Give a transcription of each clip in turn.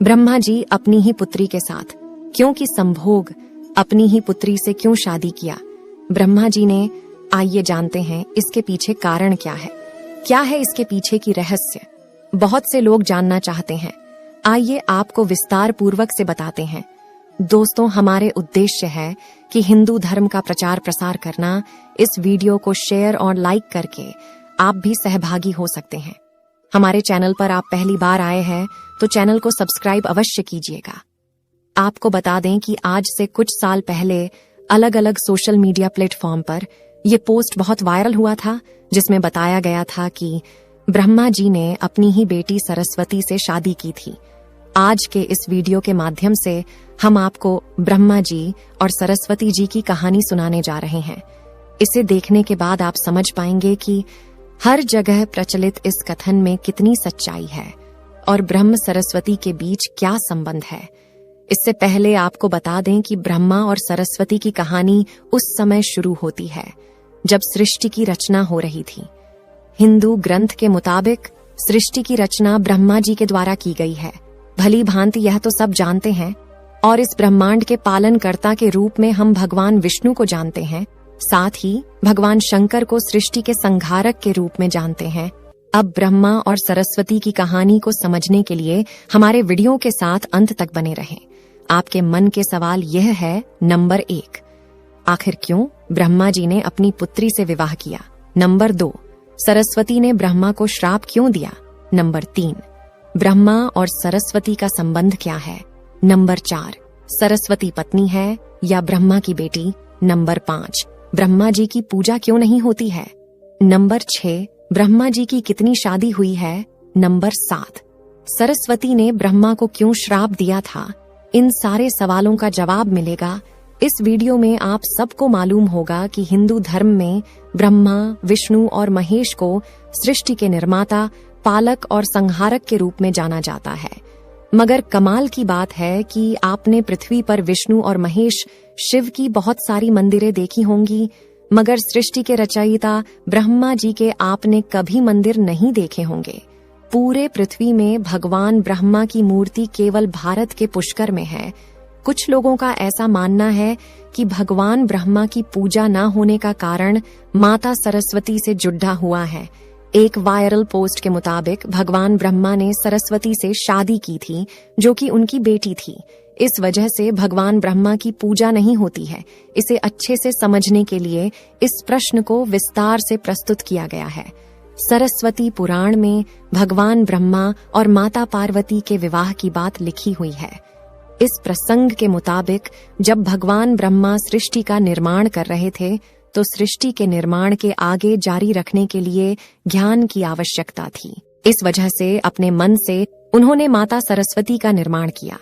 ब्रह्मा जी अपनी ही पुत्री के साथ, क्योंकि संभोग अपनी ही पुत्री से क्यों शादी किया ब्रह्मा जी ने? आइए जानते हैं इसके पीछे कारण क्या है इसके पीछे की रहस्य। बहुत से लोग जानना चाहते हैं, आइए आपको विस्तार पूर्वक से बताते हैं। दोस्तों, हमारे उद्देश्य है कि हिंदू धर्म का प्रचार प्रसार करना। इस वीडियो को शेयर और लाइक करके आप भी सहभागी हो सकते हैं। हमारे चैनल पर आप पहली बार आए हैं तो चैनल को सब्सक्राइब अवश्य कीजिएगा। आपको बता दें कि आज से कुछ साल पहले अलग अलग सोशल मीडिया प्लेटफॉर्म पर यह पोस्ट बहुत वायरल हुआ था, जिसमें बताया गया था कि ब्रह्मा जी ने अपनी ही बेटी सरस्वती से शादी की थी। आज के इस वीडियो के माध्यम से हम आपको ब्रह्मा जी और सरस्वती जी की कहानी सुनाने जा रहे हैं। इसे देखने के बाद आप समझ पाएंगे कि हर जगह प्रचलित इस कथन में कितनी सच्चाई है और ब्रह्म सरस्वती के बीच क्या संबंध है। इससे पहले आपको बता दें कि ब्रह्मा और सरस्वती की कहानी उस समय शुरू होती है जब सृष्टि की रचना हो रही थी। हिंदू ग्रंथ के मुताबिक सृष्टि की रचना ब्रह्मा जी के द्वारा की गई है। भली भांति यह तो सब जानते हैं और इस ब्रह्मांड के पालनकर्ता के रूप में हम भगवान विष्णु को जानते हैं, साथ ही भगवान शंकर को सृष्टि के संहारक के रूप में जानते हैं। अब ब्रह्मा और सरस्वती की कहानी को समझने के लिए हमारे वीडियो के साथ अंत तक बने रहें। आपके मन के सवाल यह है, नंबर 1, आखिर क्यों ब्रह्मा जी ने अपनी पुत्री से विवाह किया? नंबर 2, सरस्वती ने ब्रह्मा को श्राप क्यों दिया? नंबर 3, ब्रह्मा और सरस्वती का संबंध क्या है? नंबर 4, सरस्वती पत्नी है या ब्रह्मा की बेटी? नंबर 5, ब्रह्मा जी की पूजा क्यों नहीं होती है? नंबर 6, ब्रह्मा जी की कितनी शादी हुई है? नंबर 7, सरस्वती ने ब्रह्मा को क्यों श्राप दिया था? इन सारे सवालों का जवाब मिलेगा इस वीडियो में। आप सबको मालूम होगा कि हिंदू धर्म में ब्रह्मा, विष्णु और महेश को सृष्टि के निर्माता, पालक और संहारक के रूप में जाना जाता है। मगर कमाल की बात है कि आपने पृथ्वी पर विष्णु और महेश शिव की बहुत सारी मंदिरें देखी होंगी, मगर सृष्टि के रचयिता ब्रह्मा जी के आपने कभी मंदिर नहीं देखे होंगे। पूरे पृथ्वी में भगवान ब्रह्मा की मूर्ति केवल भारत के पुष्कर में है। कुछ लोगों का ऐसा मानना है कि भगवान ब्रह्मा की पूजा न होने का कारण माता सरस्वती से जुड़ा हुआ है। एक वायरल पोस्ट के मुताबिक भगवान ब्रह्मा ने सरस्वती से शादी की थी, जो कि उनकी बेटी थी। इस वजह से भगवान ब्रह्मा की पूजा नहीं होती है। इसे अच्छे से समझने के लिए इस प्रश्न को विस्तार से प्रस्तुत किया गया है। सरस्वती पुराण में भगवान ब्रह्मा और माता पार्वती के विवाह की बात लिखी हुई है। इस प्रसंग के मुताबिक जब भगवान ब्रह्मा सृष्टि का निर्माण कर रहे थे तो सृष्टि के निर्माण के आगे जारी रखने के लिए ज्ञान की आवश्यकता थी। इस वजह से अपने मन से उन्होंने माता सरस्वती का निर्माण किया।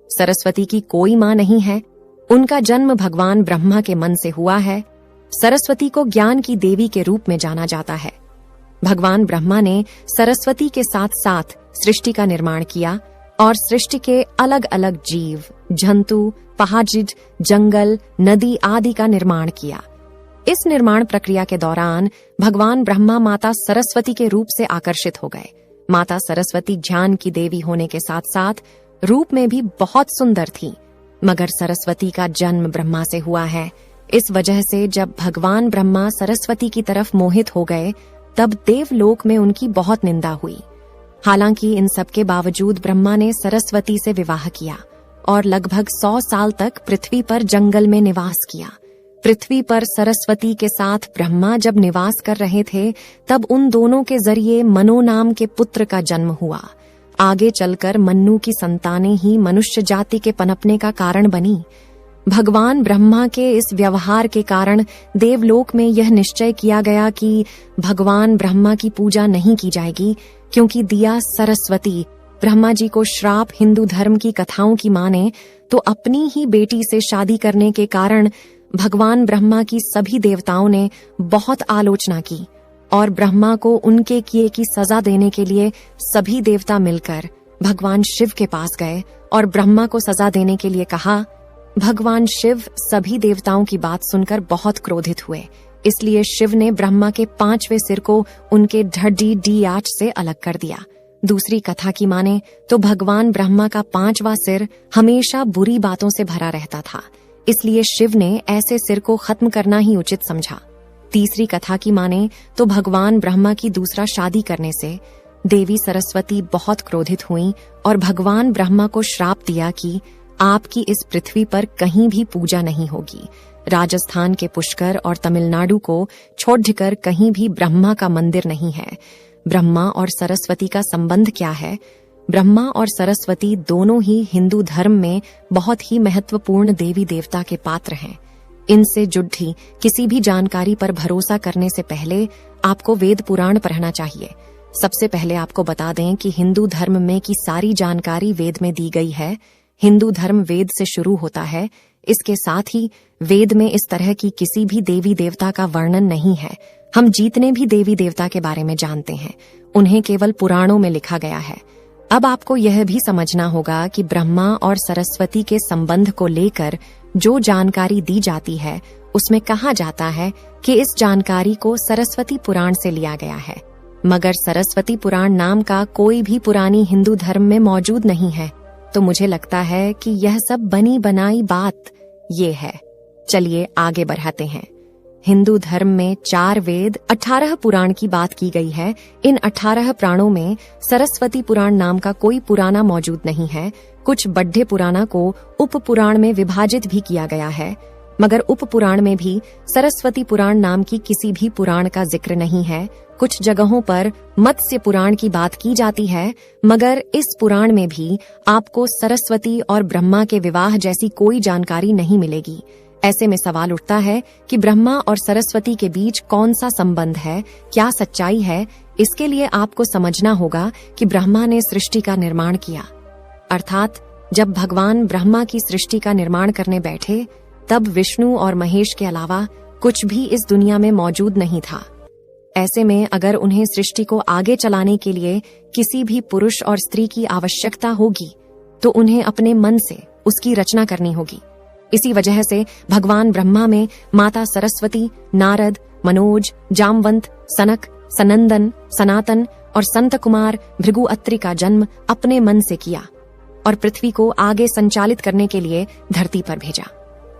सरस्वती की कोई मां नहीं है, उनका जन्म भगवान ब्रह्मा के मन से हुआ है। सरस्वती को ज्ञान की देवी के रूप में जाना जाता है। भगवान ब्रह्मा ने सरस्वती के साथ साथ सृष्टि का निर्माण किया और सृष्टि के अलग अलग जीव, जंतु, पहाड़, जंगल, नदी आदि का निर्माण किया। इस निर्माण प्रक्रिया के दौरान भगवान ब्रह्मा माता सरस्वती के रूप से आकर्षित हो गए। माता सरस्वती ज्ञान की देवी होने के साथ साथ रूप में भी बहुत सुंदर थी, मगर सरस्वती का जन्म ब्रह्मा से हुआ है। इस वजह से जब भगवान ब्रह्मा सरस्वती की तरफ मोहित हो गए तब देवलोक में उनकी बहुत निंदा हुई। हालांकि इन सब के बावजूद ब्रह्मा ने सरस्वती से विवाह किया और लगभग 100 साल तक पृथ्वी पर जंगल में निवास किया। पृथ्वी पर सरस्वती के साथ ब्रह्मा जब निवास कर रहे थे तब उन दोनों के जरिए मनु नाम के पुत्र का जन्म हुआ। आगे चलकर मन्नु की संतानें ही मनुष्य जाति के पनपने का कारण बनी। भगवान ब्रह्मा के इस व्यवहार के कारण देवलोक में यह निश्चय किया गया कि भगवान ब्रह्मा की पूजा नहीं की जाएगी, क्योंकि दिया सरस्वती ब्रह्मा जी को श्राप हिंदू धर्म की कथाओं की माने तो अपनी ही बेटी से शादी करने के कारण भगवान ब्रह्मा की सभी देवताओं ने बहुत आलोचना की और ब्रह्मा को उनके किए की सजा देने के लिए सभी देवता मिलकर भगवान शिव के पास गए और ब्रह्मा को सजा देने के लिए कहा। भगवान शिव सभी देवताओं की बात सुनकर बहुत क्रोधित हुए, इसलिए शिव ने ब्रह्मा के 5वें सिर को उनके ढड्डी डी आंच से अलग कर दिया। दूसरी कथा की माने तो भगवान ब्रह्मा का 5वां सिर हमेशा बुरी बातों से भरा रहता था, इसलिए शिव ने ऐसे सिर को खत्म करना ही उचित समझा। तीसरी कथा की माने तो भगवान ब्रह्मा की दूसरा शादी करने से देवी सरस्वती बहुत क्रोधित हुईं और भगवान ब्रह्मा को श्राप दिया कि आपकी इस पृथ्वी पर कहीं भी पूजा नहीं होगी। राजस्थान के पुष्कर और तमिलनाडु को छोड़कर कहीं भी ब्रह्मा का मंदिर नहीं है। ब्रह्मा और सरस्वती का संबंध क्या है? ब्रह्मा और सरस्वती दोनों ही हिंदू धर्म में बहुत ही महत्वपूर्ण देवी देवता के पात्र हैं। इनसे जुड़ी किसी भी जानकारी पर भरोसा करने से पहले आपको वेद पुराण पढ़ना चाहिए। सबसे पहले आपको बता दें कि हिंदू धर्म में की सारी जानकारी वेद में दी गई है। हिंदू धर्म वेद से शुरू होता है। इसके साथ ही वेद में इस तरह की किसी भी देवी देवता का वर्णन नहीं है। हम जितने भी देवी देवता के बारे में जानते हैं उन्हें केवल पुराणों में लिखा गया है। अब आपको यह भी समझना होगा कि ब्रह्मा और सरस्वती के संबंध को लेकर जो जानकारी दी जाती है उसमें कहा जाता है कि इस जानकारी को सरस्वती पुराण से लिया गया है, मगर सरस्वती पुराण नाम का कोई भी पुरानी हिंदू धर्म में मौजूद नहीं है। तो मुझे लगता है कि यह सब बनी बनाई बात ये है। चलिए आगे बढ़ाते हैं। हिंदू धर्म में 4 वेद 18 पुराण की बात की गई है। इन 18 पुराणों में सरस्वती पुराण नाम का कोई पुराना मौजूद नहीं है। कुछ बड्ढे पुराणा को उप पुराण में विभाजित भी किया गया है, मगर उप पुराण में भी सरस्वती पुराण नाम की किसी भी पुराण का जिक्र नहीं है। कुछ जगहों पर मत्स्य पुराण की बात की जाती है, मगर इस पुराण में भी आपको सरस्वती और ब्रह्मा के विवाह जैसी कोई जानकारी नहीं मिलेगी। ऐसे में सवाल उठता है कि ब्रह्मा और सरस्वती के बीच कौन सा संबंध है, क्या सच्चाई है? इसके लिए आपको समझना होगा कि ब्रह्मा ने सृष्टि का निर्माण किया, अर्थात जब भगवान ब्रह्मा की सृष्टि का निर्माण करने बैठे तब विष्णु और महेश के अलावा कुछ भी इस दुनिया में मौजूद नहीं था। ऐसे में अगर उन्हें सृष्टि को आगे चलाने के लिए किसी भी पुरुष और स्त्री की आवश्यकता होगी तो उन्हें अपने मन से उसकी रचना करनी होगी। इसी वजह से भगवान ब्रह्मा में माता सरस्वती, नारद, मनोज, जामवंत, सनक, सनंदन, सनातन और संत कुमार भृगु अत्रि का जन्म अपने मन से किया और पृथ्वी को आगे संचालित करने के लिए धरती पर भेजा।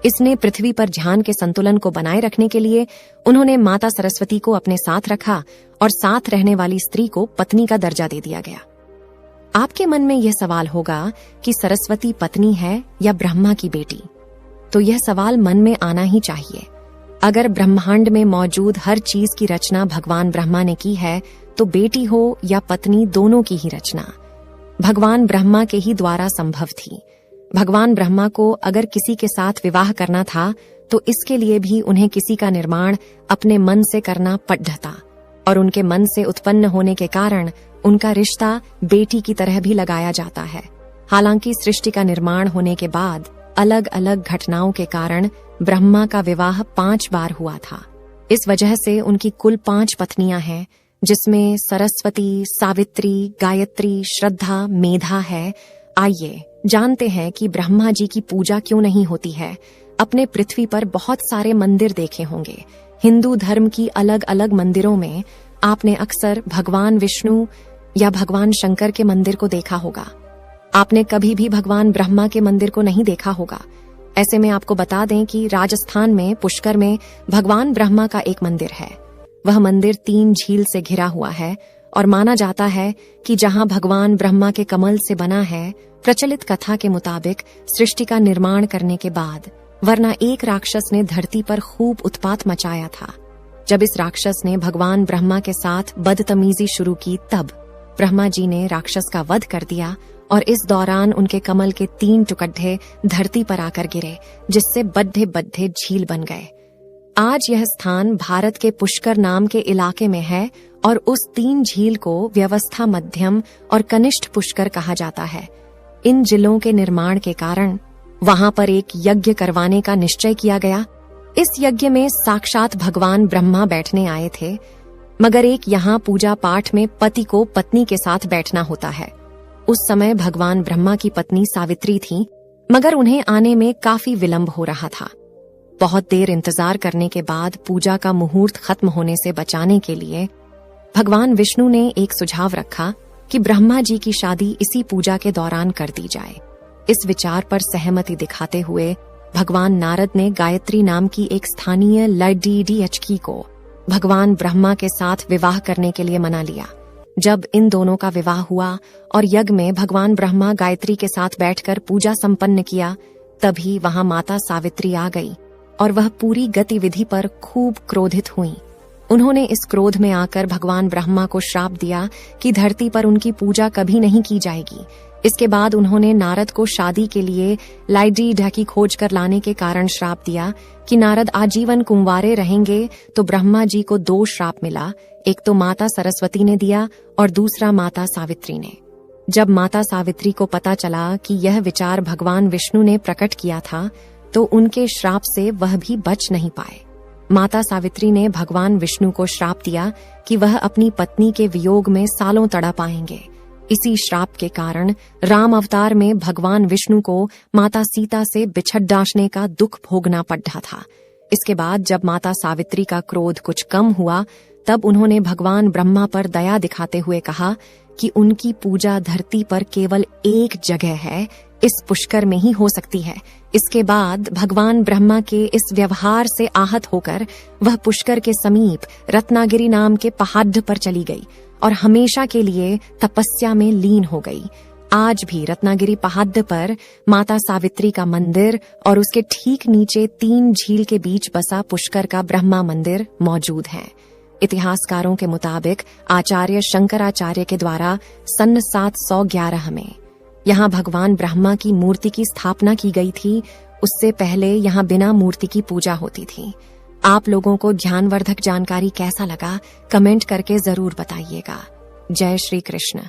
इसने पृथ्वी पर ध्यान के संतुलन को बनाए रखने के लिए उन्होंने माता सरस्वती को अपने साथ रखा और साथ रहने वाली स्त्री को पत्नी का दर्जा दे दिया गया। आपके मन में यह सवाल होगा कि सरस्वती पत्नी है या ब्रह्मा की बेटी? तो यह सवाल मन में आना ही चाहिए। अगर ब्रह्मांड में मौजूद हर चीज की रचना भगवान ब्रह्मा ने की है तो बेटी हो या पत्नी दोनों की ही रचना भगवान ब्रह्मा के ही द्वारा संभव थी। भगवान ब्रह्मा को अगर किसी के साथ विवाह करना था तो इसके लिए भी उन्हें किसी का निर्माण अपने मन से करना पड़ता और उनके मन से उत्पन्न होने के कारण उनका रिश्ता बेटी की तरह भी लगाया जाता है। हालांकि सृष्टि का निर्माण होने के बाद अलग अलग घटनाओं के कारण ब्रह्मा का विवाह 5 बार हुआ था। इस वजह से उनकी कुल 5 पत्नियां हैं, जिसमें सरस्वती, सावित्री, गायत्री, श्रद्धा, मेधा है। आइए जानते हैं कि ब्रह्मा जी की पूजा क्यों नहीं होती है। अपने पृथ्वी पर बहुत सारे मंदिर देखे होंगे। हिंदू धर्म की अलग अलग मंदिरों में आपने अक्सर भगवान विष्णु या भगवान शंकर के मंदिर को देखा होगा। आपने कभी भी भगवान ब्रह्मा के मंदिर को नहीं देखा होगा। ऐसे में आपको बता दें कि राजस्थान में पुष्कर में भगवान ब्रह्मा का एक मंदिर है। वह मंदिर 3 झील से घिरा हुआ है और माना जाता है कि जहां भगवान ब्रह्मा के कमल से बना है। प्रचलित कथा के मुताबिक सृष्टि का निर्माण करने के बाद वरना एक राक्षस ने धरती पर खूब उत्पात मचाया था। जब इस राक्षस ने भगवान ब्रह्मा के साथ बदतमीजी शुरू की तब ब्रह्मा जी ने राक्षस का वध कर दिया और इस दौरान उनके कमल के 3 टुकड़े धरती पर आकर गिरे, जिससे बड्ढे बड्ढे झील बन गए। आज यह स्थान भारत के पुष्कर नाम के इलाके में है और उस 3 झील को व्यवस्था मध्यम और कनिष्ठ पुष्कर कहा जाता है। इन झीलों के निर्माण के कारण वहां पर एक यज्ञ करवाने का निश्चय किया गया। इस यज्ञ में साक्षात भगवान ब्रह्मा बैठने आए थे, मगर एक यहाँ पूजा पाठ में पति को पत्नी के साथ बैठना होता है। उस समय भगवान ब्रह्मा की पत्नी सावित्री थी, मगर उन्हें आने में काफी विलंब हो रहा था। बहुत देर इंतजार करने के बाद पूजा का मुहूर्त खत्म होने से बचाने के लिए भगवान विष्णु ने एक सुझाव रखा कि ब्रह्मा जी की शादी इसी पूजा के दौरान कर दी जाए। इस विचार पर सहमति दिखाते हुए भगवान नारद ने गायत्री नाम की एक स्थानीय लड़की को भगवान ब्रह्मा के साथ विवाह करने के लिए मना लिया। जब इन दोनों का विवाह हुआ और यज्ञ में भगवान ब्रह्मा गायत्री के साथ बैठकर पूजा संपन्न किया, तभी वहां माता सावित्री आ गई और वह पूरी गतिविधि पर खूब क्रोधित हुई। उन्होंने इस क्रोध में आकर भगवान ब्रह्मा को श्राप दिया कि धरती पर उनकी पूजा कभी नहीं की जाएगी। इसके बाद उन्होंने नारद को शादी के लिए लाइडी ढकी खोज कर लाने के कारण श्राप दिया कि नारद आजीवन कुंवारे रहेंगे। तो ब्रह्मा जी को 2 श्राप मिला, एक तो माता सरस्वती ने दिया और दूसरा माता सावित्री ने। जब माता सावित्री को पता चला कि यह विचार भगवान विष्णु ने प्रकट किया था, तो उनके श्राप से वह भी बच नहीं पाए। माता सावित्री ने भगवान विष्णु को श्राप दिया कि वह अपनी पत्नी के वियोग में सालों तड़प आएंगे। इसी श्राप के कारण राम अवतार में भगवान विष्णु को माता सीता से बिछड़ का दुख भोगना पड़ा था। इसके बाद जब माता सावित्री का क्रोध कुछ कम हुआ, तब उन्होंने भगवान ब्रह्मा पर दया दिखाते हुए कहा कि उनकी पूजा धरती पर केवल एक जगह है, इस पुष्कर में ही हो सकती है। इसके बाद भगवान ब्रह्मा के इस व्यवहार से आहत होकर वह पुष्कर के समीप रत्नागिरी नाम के पहाड़ पर चली गई और हमेशा के लिए तपस्या में लीन हो गई। आज भी रत्नागिरी पहाड़ पर माता सावित्री का मंदिर और उसके ठीक नीचे 3 झील के बीच बसा पुष्कर का ब्रह्मा मंदिर मौजूद है। इतिहासकारों के मुताबिक आचार्य शंकराचार्य के द्वारा सन 711 में यहाँ भगवान ब्रह्मा की मूर्ति की स्थापना की गई थी। उससे पहले यहाँ बिना मूर्ति की पूजा होती थी। आप लोगों को ज्ञानवर्धक जानकारी कैसा लगा, कमेंट करके जरूर बताइएगा। जय श्री कृष्ण।